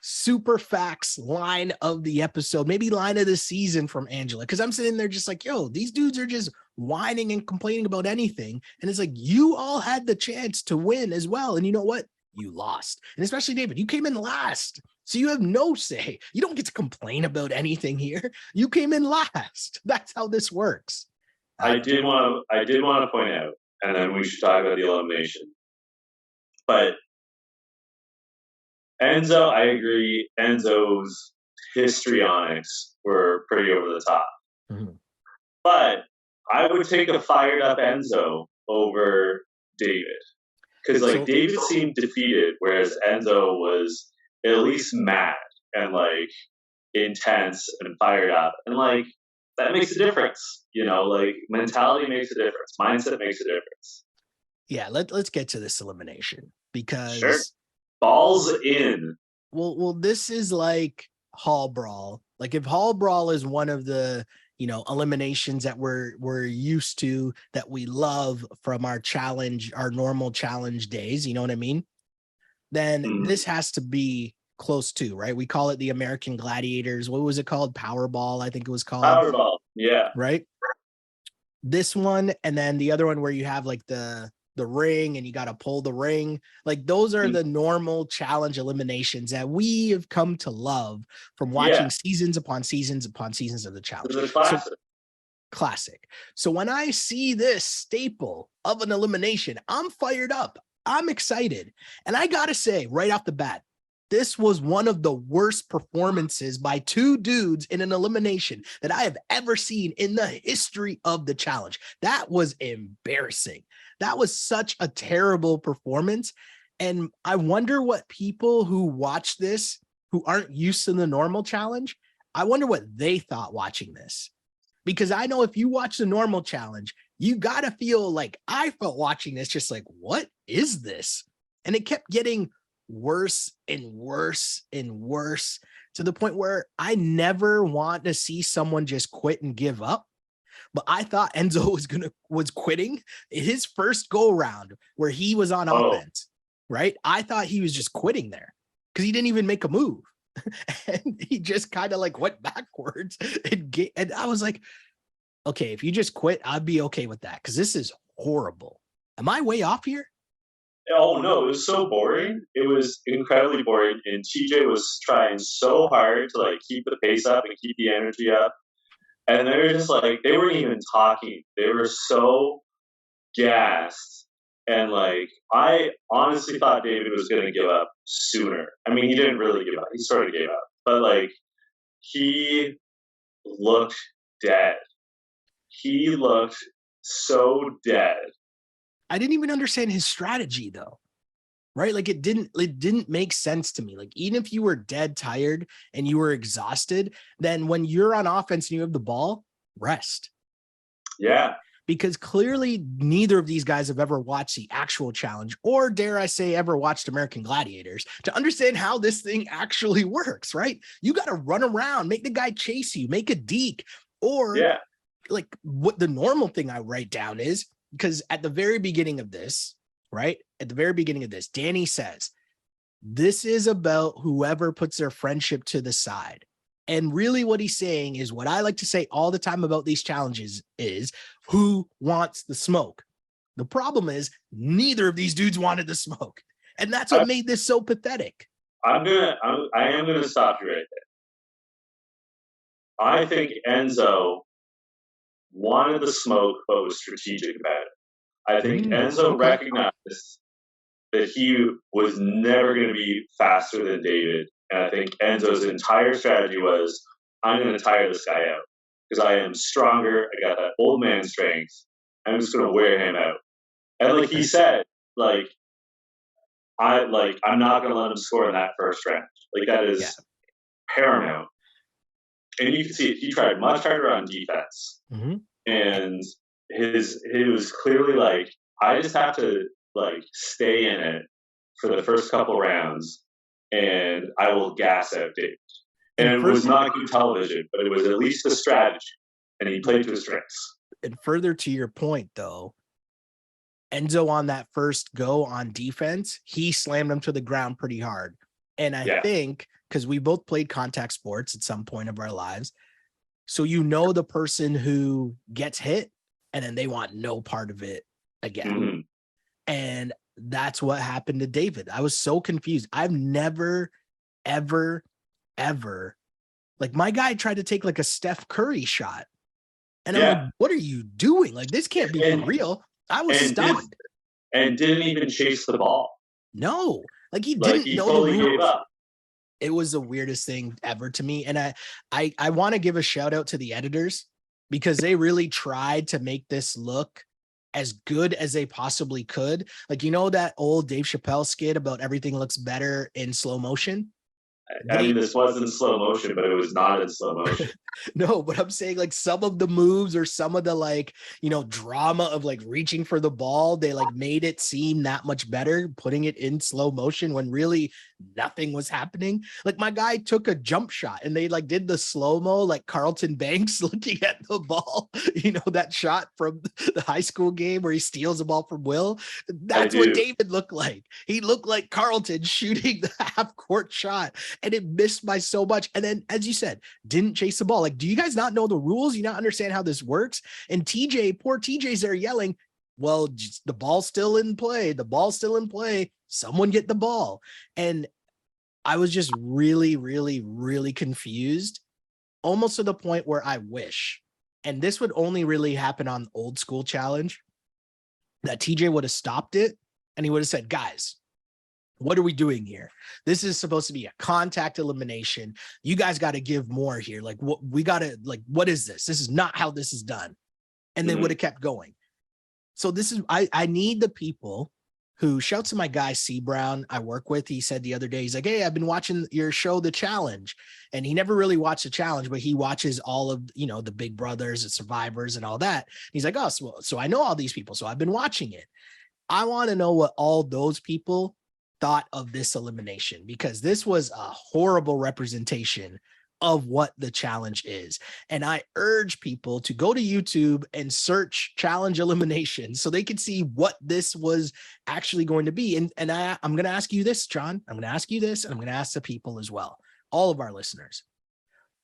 Super facts line of the episode, maybe line of the season from Angela. Cause I'm sitting there just like, yo, these dudes are just whining and complaining about anything. And it's like, you all had the chance to win as well. And you know what? You lost. And especially David, you came in last. So you have no say. You don't get to complain about anything here. You came in last. That's how this works. I did want to point out, and then we should talk about the elimination. But Enzo, I agree. Enzo's histrionics were pretty over the top. Mhm. But I would take a fired up Enzo over David. Because like David seemed defeated, whereas Enzo was at least mad and like intense and fired up. And like that makes a difference. You know, like mentality makes a difference. Mindset makes a difference. Yeah, let's get to this elimination because Sure. Balls in. Well, this is like Hall Brawl. Like if Hall Brawl is one of the eliminations that we're used to, that we love from our normal challenge days, you know what I mean? Then this has to be close to, right? We call it the American Gladiators. What was it called? Powerball, I think it was called. Powerball, yeah. Right? This one, and then the other one where you have like the ring and you got to pull the ring. Like those are the normal challenge eliminations that we have come to love from watching seasons upon seasons upon seasons of the challenge. Classic. So when I see this staple of an elimination, I'm fired up. I'm excited. And I got to say right off the bat, this was one of the worst performances by two dudes in an elimination that I have ever seen in the history of the challenge. That was embarrassing. That was such a terrible performance. And I wonder what people who watch this, who aren't used to the normal challenge, I wonder what they thought watching this. Because I know if you watch the normal challenge, you got to feel like I felt watching this, just like, what is this? And it kept getting worse and worse and worse to the point where I never want to see someone just quit and give up. But I thought Enzo was quitting his first go round where he was on offense, right? I thought he was just quitting there because he didn't even make a move. And he just kind of like went backwards and I was like, okay, if you just quit, I'd be okay with that because this is horrible. Am I way off here? Oh no, it was so boring. It was incredibly boring, and TJ was trying so hard to like keep the pace up and keep the energy up. And they were just like, they weren't even talking. They were so gassed. And like, I honestly thought David was going to give up sooner. I mean, he didn't really give up. He sort of gave up. But like, he looked dead. He looked so dead. I didn't even understand his strategy though. Right? Like it didn't make sense to me. Like even if you were dead tired and you were exhausted, then when you're on offense and you have the ball, rest. Yeah. Because clearly neither of these guys have ever watched the actual challenge, or dare I say ever watched American Gladiators to understand how this thing actually works, right? You got to run around, make the guy chase you, make a deke, or like what the normal thing I write down is, because at the very beginning of this, right? At the very beginning of this, Danny says, this is about whoever puts their friendship to the side. And really what he's saying is what I like to say all the time about these challenges is who wants the smoke? The problem is neither of these dudes wanted the smoke. And that's what made this so pathetic. I am going to stop you right there. I think Enzo wanted the smoke, but was strategic about it. I think Enzo recognized that he was never going to be faster than David. And I think Enzo's entire strategy was, I'm going to tire this guy out because I am stronger. I got that old man strength. I'm just going to wear him out. And like he said, I'm not going to let him score in that first round. Like that is paramount. And you can see it. He tried much harder on defense. And it was clearly like, I just have to like stay in it for the first couple rounds and I will gas out David. And it was not good television, but it was at least a strategy. And he played to his strengths. And further to your point, though, Enzo on that first go on defense, he slammed him to the ground pretty hard. And I think, because we both played contact sports at some point of our lives, so you know the person who gets hit and then they want no part of it again. And that's what happened to David. I was so confused. I've never, ever, like my guy tried to take like a Steph Curry shot And I'm like, Yeah. what are you doing? Like, this can't be for And real. I was and did stunned. and didn't even chase the ball. No, like he Like didn't he know the fully gave rules. up. It was the weirdest thing ever to me. And I want to give a shout out to the editors because they really tried to make this look as good as they possibly could. Like, you know, that old Dave Chappelle skit about everything looks better in slow motion. I mean, this was in slow motion, but it was not in slow motion. No, but I'm saying like some of the moves or some of the like, you know, drama of like reaching for the ball, they like made it seem that much better, putting it in slow motion when really nothing was happening. Like my guy took a jump shot and they like did the slow-mo like Carlton Banks looking at the ball, you know, that shot from the high school game where he steals the ball from Will. That's what David looked like. He looked like Carlton shooting the half-court shot and it missed by so much. And then, as you said, didn't chase the ball. Like, do you guys not know the rules? You not understand how this works? And TJ, poor TJ's there yelling, well, the ball's still in play. The ball's still in play. Someone get the ball. And I was just really, really, really confused, almost to the point where I wish, and this would only really happen on old school challenge, that TJ would have stopped it and he would have said, guys, what are we doing here? This is supposed to be a contact elimination. You guys got to give more here. Like, what we got to, like, what is this? This is not how this is done. And they would have kept going. So this is, I need the people who, shouts to my guy C Brown I work with. He said the other day, he's like, hey, I've been watching your show, The Challenge. And he never really watched The Challenge, but he watches all of, you know, the Big Brothers and Survivors and all that. He's like, oh, so I know all these people. So I've been watching it. I want to know what all those people thought of this elimination, because this was a horrible representation of what the challenge is. And I urge people to go to YouTube and search challenge elimination so they can see what this was actually going to be. And I'm going to ask you this, John. I'm going to ask you this, and I'm going to ask the people as well, all of our listeners.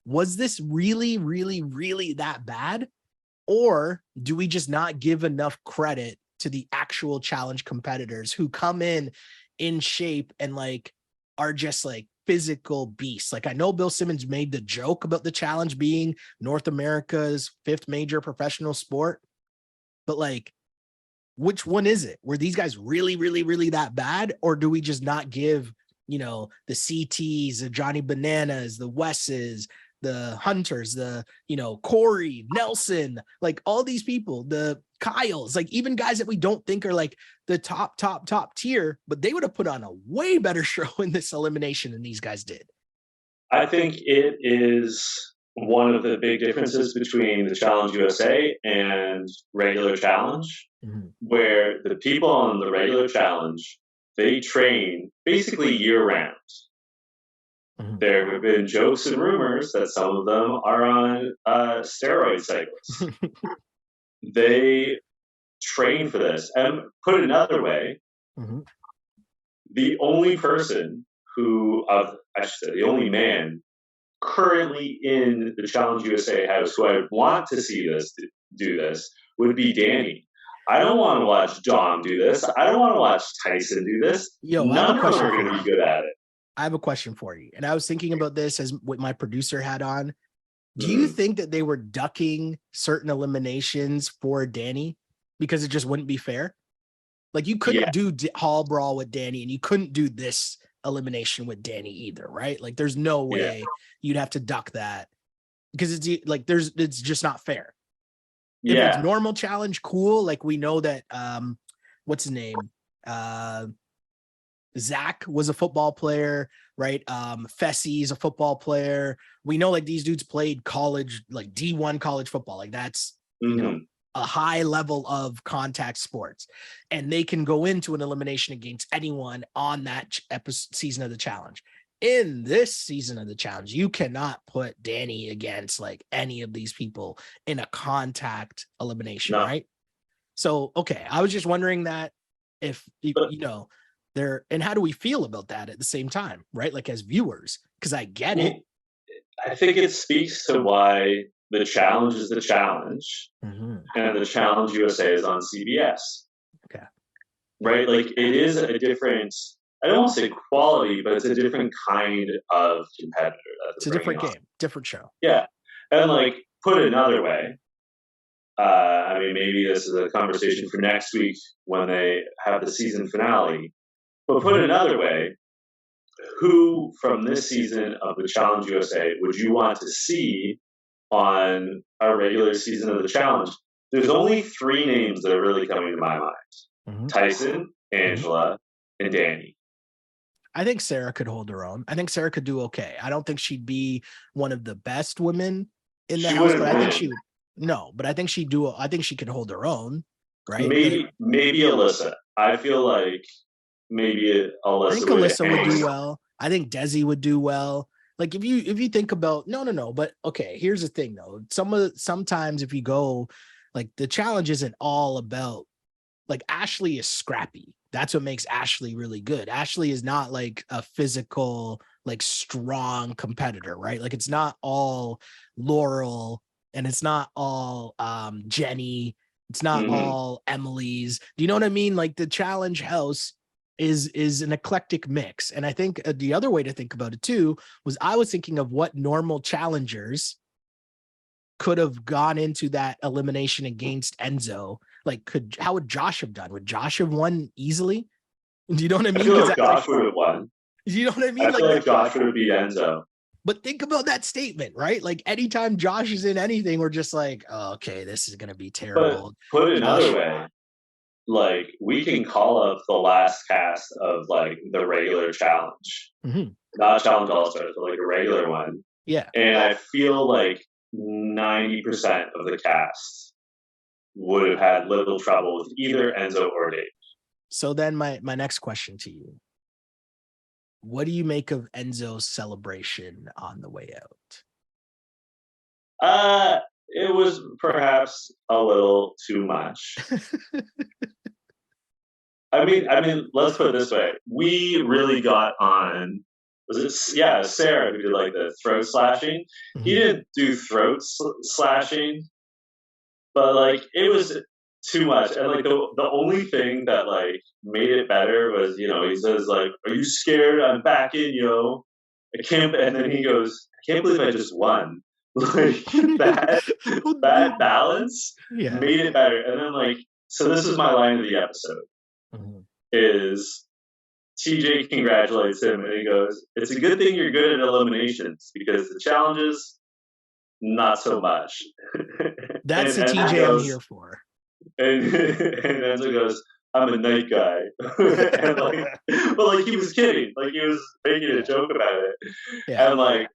Was this really, really, really that bad? Or do we just not give enough credit to the actual challenge competitors who come in shape and like are just like physical beasts? Like, I know Bill Simmons made the joke about the challenge being North America's 5th major professional sport, but like, which one is it? Were these guys really, really, really that bad? Or do we just not give, you know, the CTs, the Johnny Bananas, the Wesses, the Hunters, the, you know, Corey, Nelson, like all these people, the Kyles, like even guys that we don't think are like the top tier, but they would have put on a way better show in this elimination than these guys did. I think it is one of the big differences between the Challenge USA and regular challenge, where the people on the regular challenge, they train basically year round. There have been jokes and rumors that some of them are on steroid cycles. They train for this. And put it another way, the only person who, I should say, the only man currently in the Challenge USA house who I would want to see this do this would be Danny. I don't want to watch Dom do this. I don't want to watch Tyson do this. None of them are going to be good at it. I have a question for you. And I was thinking about this as what my producer had on. Do you think that they were ducking certain eliminations for Danny because it just wouldn't be fair? Like, you couldn't do Hall Brawl with Danny, and you couldn't do this elimination with Danny either, right? Like, there's no way you'd have to duck that because it's like it's just not fair. If it's normal challenge, cool. Like, we know that what's his name? Zach was a football player, right? Fessie's a football player. We know like these dudes played college, like D1 college football. Like, that's you know, a high level of contact sports, and they can go into an elimination against anyone on that season of the challenge. In this season of the challenge, you cannot put Danny against like any of these people in a contact elimination, right? So, okay, I was just wondering that if you know there, and how do we feel about that at the same time, right? Like, as viewers, because I get it. I think it speaks to why the challenge is the challenge, and the Challenge USA is on CBS. Okay. Right? Like, it is a different, I don't want to say quality, but it's a different kind of competitor. It's a different game, different show. Yeah. And like, put it another way, I mean, maybe this is a conversation for next week when they have the season finale. But put it another way, who from this season of the Challenge USA would you want to see on a regular season of the Challenge? There's only 3 names that are really coming to my mind: Tyson, Angela, and Danny. I think Sarah could hold her own. I think Sarah could do okay. I don't think she'd be one of the best women in the house, but I think she would. No, but I think she'd do. I think she could hold her own, right? Maybe Alyssa. I feel like maybe Alyssa. I think Alyssa would do well. I think Desi would do well. Like if you think about no, but okay, here's the thing though. Sometimes if you go, like the challenge isn't all about, like Ashley is scrappy. That's what makes Ashley really good. Ashley is not like a physical, like strong competitor, right? Like it's not all Laurel and it's not all Jenny. It's not all Emily's. Do you know what I mean? Like the challenge house is an eclectic mix. And I think the other way to think about it too was I was thinking of what normal challengers could have gone into that elimination against Enzo. Like, how would Josh have done? Would Josh have won easily? Do you know what I mean? I feel like Josh would have won. You know what I mean? I feel like Josh would have beat Enzo. But think about that statement, right? Like anytime Josh is in anything, we're just like, oh, okay, this is going to be terrible. But put it another way, like we can call up the last cast of like the regular challenge, not Challenge All-Stars, but like a regular one. Yeah. And I feel like 90% of the cast would have had little trouble with either Enzo or Dave. So then my next question to you. What do you make of Enzo's celebration on the way out? It was perhaps a little too much. I mean, let's put it this way. We really got on, Sarah who did like the throat slashing. He didn't do throat slashing, but like it was too much. And like the only thing that like made it better was, you know, he says like, "Are you scared? I'm back in, yo. I can't." And then he goes, "I can't believe I just won." Like that balance made it better. And then like, so this is my line of the episode is TJ congratulates him and he goes, "It's a good thing you're good at eliminations because the challenges, not so much." That's the TJ I'm here for. And Enzo goes, "I'm a night guy." And like, but like he was kidding, like he was making a joke about it. And like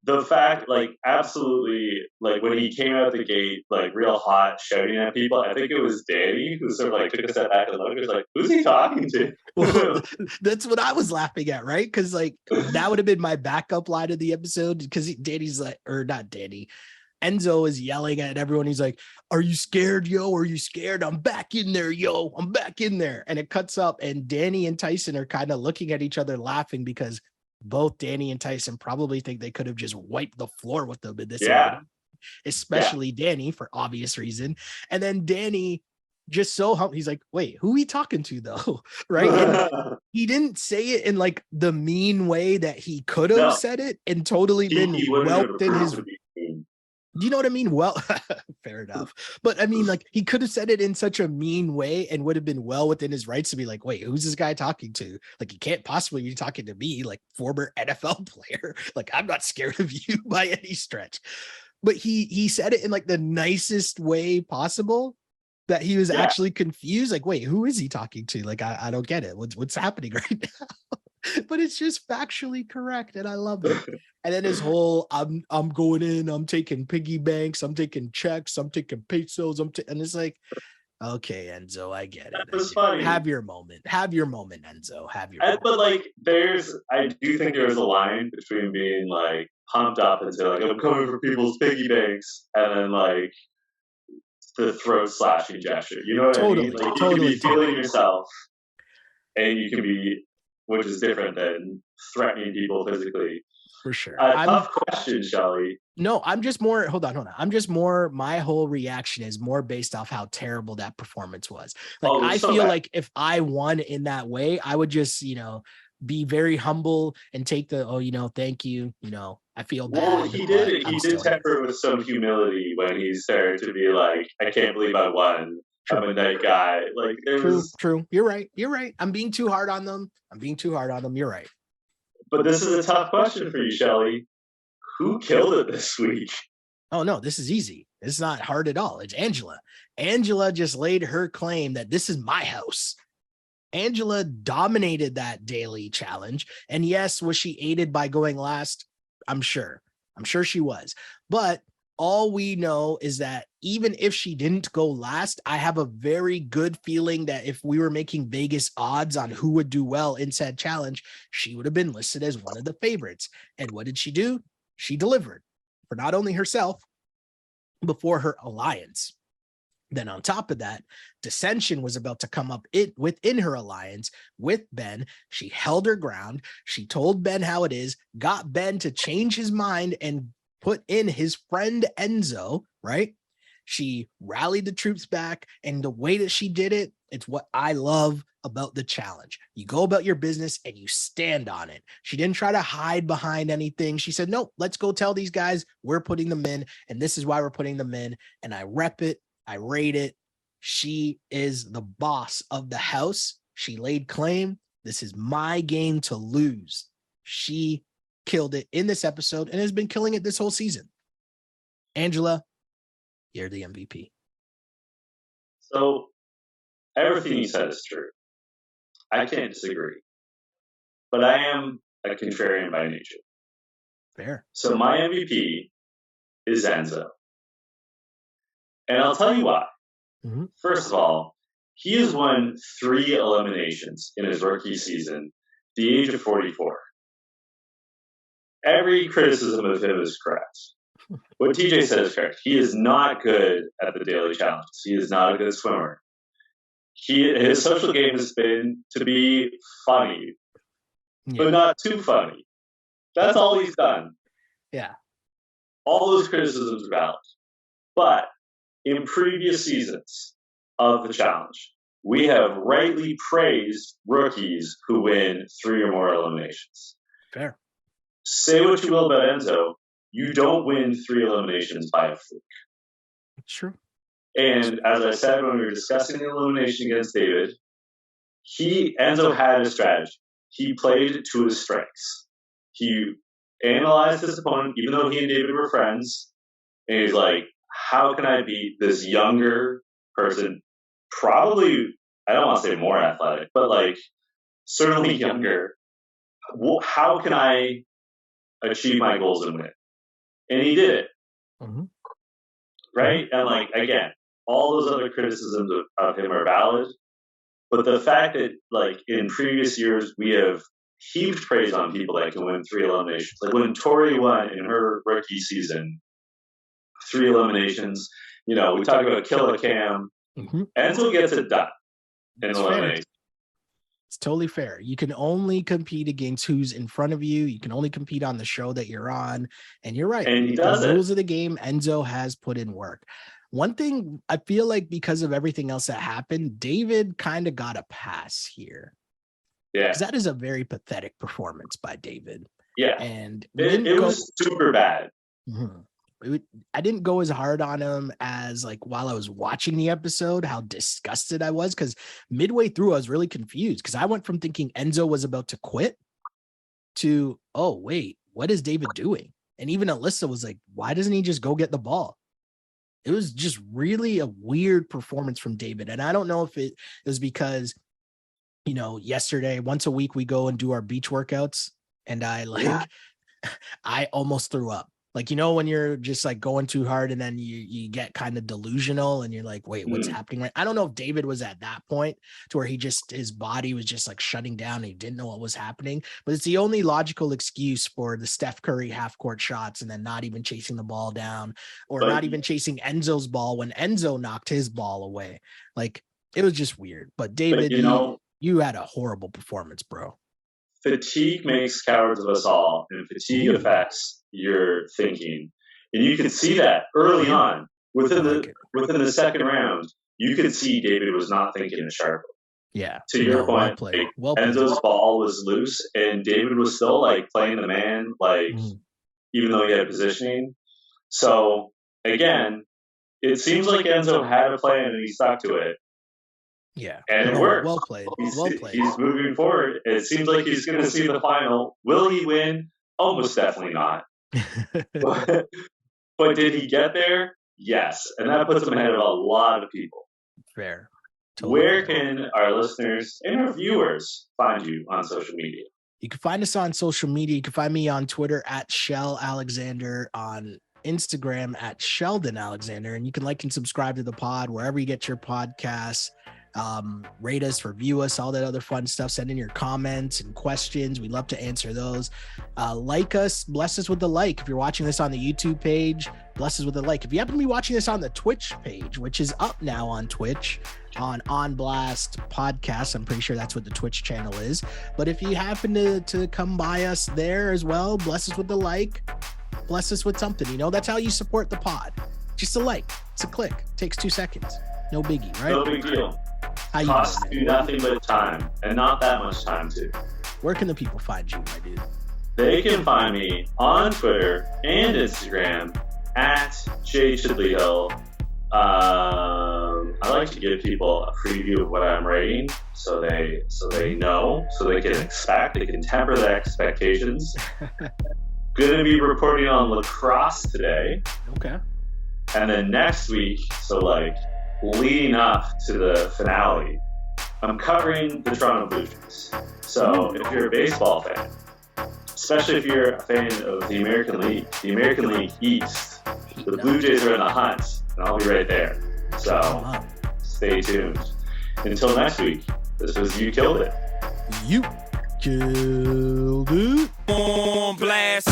the fact, like absolutely, like when he came out the gate, like real hot, shouting at people. I think it was Danny who sort of like took a step back and looked. Was like, "Who's he talking to?" Well, that's what I was laughing at, right? Because like that would have been my backup line of the episode. Because Danny's like, or not Danny. Enzo is yelling at everyone. He's like, "Are you scared, yo? Are you scared? I'm back in there, yo. I'm back in there." And it cuts up and Danny and Tyson are kind of looking at each other laughing because both Danny and Tyson probably think they could have just wiped the floor with them in this. Especially Danny for obvious reason. And then Danny just he's like, "Wait, who are we talking to though?" Right? And he didn't say it in like the mean way that he could have said it and totally been whelped in his. Do you know what I mean? Well, fair enough. But I mean, like he could have said it in such a mean way and would have been well within his rights to be like, "Wait, who's this guy talking to? Like, he can't possibly be talking to me, like former NFL player. Like, I'm not scared of you by any stretch." But he said it in like the nicest way possible that he was actually confused. Like, wait, who is he talking to? Like, I don't get it. What's happening right now? But it's just factually correct, and I love it. And then his whole, I'm going in, I'm taking piggy banks, I'm taking checks, I'm taking pesos, and it's like, okay, Enzo, I get it. That was funny. Have your moment, Enzo. Have your moment. But like, I do think there's a line between being like pumped up and say like, "I'm coming for people's piggy banks," and then like the throat slashing gesture. You know what I mean? Like, you can be feeling yourself, and you can be, which is different than threatening people physically. For sure. Tough question, Shelly. No, I'm just more, hold on. I'm just more, my whole reaction is more based off how terrible that performance was. Like, I feel like if I won in that way, I would just, be very humble and take the, oh, thank you, I feel Well, bad, he but did. I'm He did still here. temper it with some humility when he started to be like, "I can't believe I won. I'm True. a night guy." Like there True, was, true. You're right. You're right. I'm being too hard on them. You're right. but this is a tough question for you, Shelley. Who killed it this week? Oh no, this is easy. It's not hard at all. It's Angela. Angela just laid her claim that this is my house. Angela dominated that daily challenge. And yes, was she aided by going last? I'm sure. I'm sure she was. But all we know is that even if she didn't go last, I have a very good feeling that if we were making Vegas odds on who would do well in said challenge, she would have been listed as one of the favorites. And what did she do? She delivered for not only herself, but for her alliance. Then on top of that, dissension was about to come up within her alliance with Ben. She held her ground. She told Ben how it is, got Ben to change his mind and put in his friend Enzo, right? She rallied the troops back, and the way that she did it, it's what I love about the challenge. You go about your business and you stand on it. She didn't try to hide behind anything. She said, no, let's go tell these guys we're putting them in, and this is why we're putting them in. And I rep it. I rate it. She is the boss of the house. She laid claim. This is my game to lose. She killed it in this episode and has been killing it this whole season. Angela, you're the MVP. So everything you said is true. I can't disagree. But I am a contrarian by nature. Fair. So my MVP is Enzo. And I'll tell you why. Mm-hmm. First of all, he has won 3 eliminations in his rookie season, the age of 44. Every criticism of him is correct. What TJ said is correct. He is not good at the daily challenges. He is not a good swimmer. His social game has been to be funny, but not too funny. That's all he's done. Yeah. All those criticisms are valid. But in previous seasons of the challenge, we have rightly praised rookies who win 3 or more eliminations. Fair. Say what you will about Enzo, you don't win 3 eliminations by a fluke. True. And as I said when we were discussing the elimination against David, Enzo had a strategy. He played to his strengths. He analyzed his opponent, even though he and David were friends, and he's like, how can I beat this younger person, probably, I don't want to say more athletic, but like certainly younger. How can I achieve my goals and win? And he did it. Mm-hmm. Right? And like, again, all those other criticisms of him are valid. But the fact that like in previous years, we have heaped praise on people that can win 3 eliminations. Like when Tori won in her rookie season, 3 eliminations, we talk about Kill a Cam. Mm-hmm. Enzo gets it done in elimination. It's totally fair. You can only compete against who's in front of you. You can only compete on the show that you're on. And you're right. And he does the it. rules of the game, Enzo has put in work. One thing I feel like because of everything else that happened, David kind of got a pass here. Yeah. Because that is a very pathetic performance by David. Yeah. And it was super bad. Mm-hmm. I didn't go as hard on him as like while I was watching the episode, how disgusted I was, because midway through I was really confused because I went from thinking Enzo was about to quit to, oh, wait, what is David doing? And even Alyssa was like, why doesn't he just go get the ball? It was just really a weird performance from David. And I don't know if it was because, yesterday, once a week, we go and do our beach workouts. And I almost threw up. Like, when you're just like going too hard and then you get kind of delusional and you're like, wait, what's happening? Right? I don't know if David was at that point to where his body was just like shutting down and he didn't know what was happening, but it's the only logical excuse for the Steph Curry half court shots and then not even chasing the ball down or not even chasing Enzo's ball when Enzo knocked his ball away. Like, it was just weird. But David, you had a horrible performance, bro. Fatigue makes cowards of us all, and fatigue affects your thinking. And you could see that early on within the second round. You could see David was not thinking as sharply. Yeah. To your point, well played. like, Well played. Enzo's ball was loose, and David was still like playing the man, like even though he had positioning. So again, it seems like Enzo had a plan and he stuck to it. Yeah. And it worked. Well played. Well played. He's moving forward. It seems like he's going to see the final. Will he win? Almost definitely not. But did he get there? Yes. And that puts him ahead of a lot of people. Fair. Totally. Where can our listeners and our viewers find you on social media? You can find us on social media. You can find me on Twitter at Shell Alexander, on Instagram at Sheldon Alexander, and you can like and subscribe to the pod wherever you get your podcasts. Rate us, review us, all that other fun stuff. Send in your comments and questions. We love to answer those. Like us, bless us with the like. If you're watching this on the YouTube page, bless us with a like. If you happen to be watching this on the Twitch page, which is up now on Twitch, on Blast Podcast, I'm pretty sure that's what the Twitch channel is. But if you happen to come by us there as well, bless us with the like, bless us with something. You know, that's how you support the pod. Just a like, it's a click, it takes 2 seconds. No biggie, right? No big deal. How you Costs doing, you nothing but time, and not that much time too. Where can the people find you, my dude? They can find me on Twitter and Instagram at jchidleyhill. I like to give people a preview of what I'm writing, so they know, so they can expect, they can temper their expectations. Going to be reporting on lacrosse today. Okay. And then next week, so like leading up to the finale, I'm covering the Toronto Blue Jays. So if you're a baseball fan, especially if you're a fan of the American League East, the Blue Jays are in the hunt, and I'll be right there. So stay tuned. Until next week, this was You Killed It. You killed it. On blast.